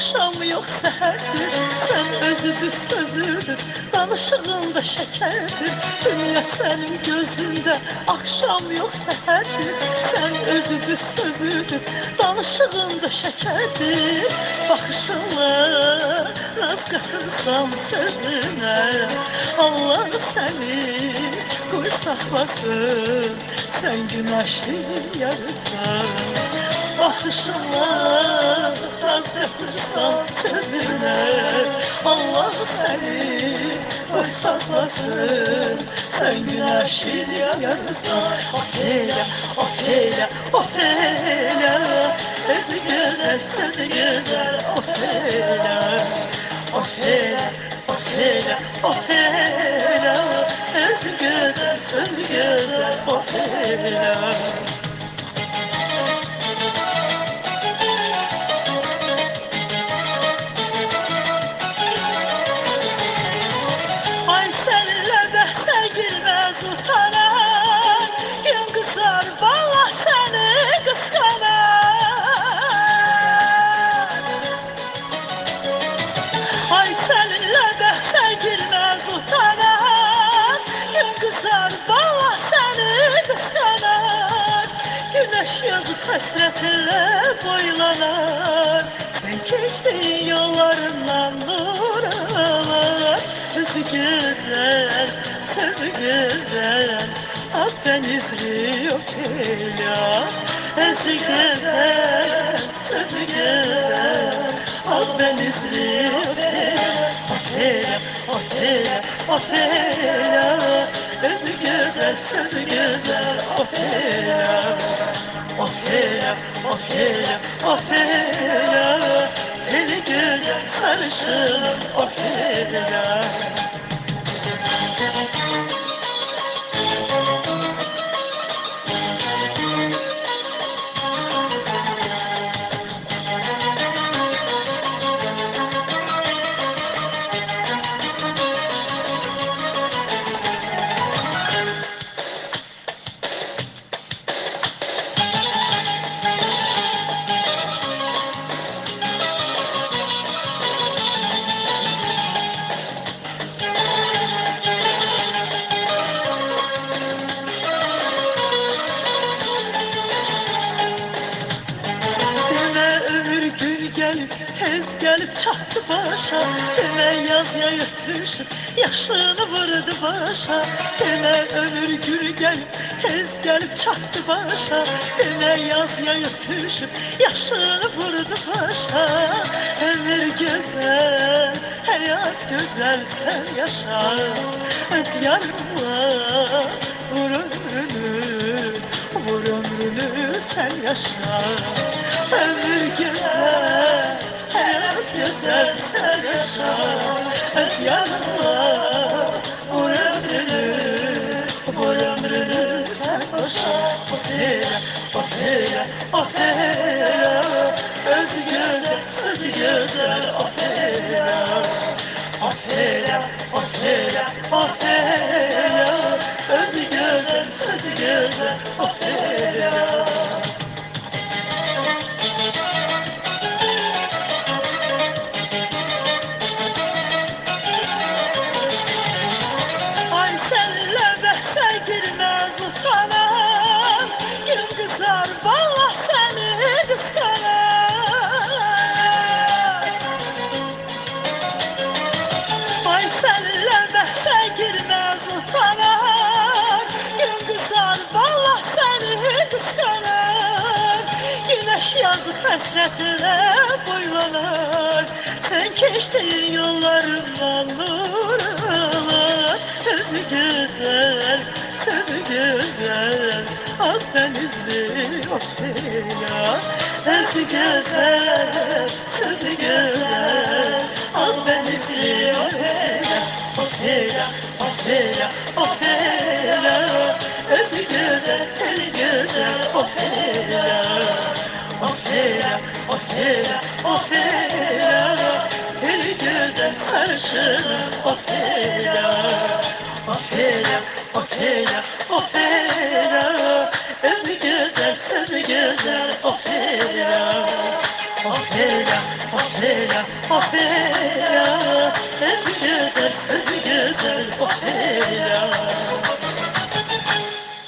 Akşam yok seherdir, sen özüdür sözüdür, danışığında şekerdir. Dünya senin gözünde, akşam yok seherdir, sen özüdür sözüdür, danışığında şekerdir. Bakışınla naz katırsan sözüne, Allah seni koy saklasın, sen güneşin yarısan. Bakışınla naz katırsan sözüne, Allah seni koy saklasın, sen güneşin yarısan. Ofela, ofela, ofela, özü güzel, sözü güzel. Ofela, ofela, ofela, ofela, özü güzel, sözü güzel. Ofela. Ay seninle behse girmez utanan, gün kızar vallahi seni kıskanan. Ay seninle behse girmez utanan, gün kızar vallahi seni kıskanan. Güneş yazıp hasretinle boylanar, sen geçtiğin yollarından nur alar. Sözü güzel, sözü güzel, Akdenizli yok ya. Sözü güzel, sözü güzel, Akdenizli yok ya. Ofela, ofela, ofela, özü güzel, sözü güzel. Ofela, ofela, ofela, ofela, eli güzel sarışın. Ofela. Gelip, tez gelip çattı başa. Hemen yaz yayırtmışım, yaşını vurdu başa. Hemen ömür günü gelip, tez gelip çattı başa. Hemen yaz yayırtmışım, yaşını vurdu başa. Ömür güzel, hayat güzel, sen yaşa. Öz yarınla vur ömrünü, vur ömrünü sen yaşa. Ömür güzel, hayat güzel, sen yaşa. Öz yanıma vur ömrünü, vur ömrünü sen yaşa. Ofela, ofela, ofela, öz güzel, söz güzel. Ofela, ofela, ofela, ofela, öz güzel, söz güzel. Ofela. Girmez utanan, gün kızar vallahi seni kıskanan. Ay seninle behse girmez utanan, gün kızar vallahi seni kıskanan. Güneş yazıp hasretine boylanar, sen geçtiğin yollarından nur alar. Özü güzel, sözü güzel, Akdenizli ofela. Özü güzel, sözü güzel, Akdenizli ofela. Ofela, ofela, ofela, özü güzel, eli güzel. Ofela, ofela, ofela, ofela, eli güzel sarışın. Ofela, ofela, ofela, ofela, özü güzel, sözü güzel. Ofela, ofela. Opera, opera, opera, es güzel, opera.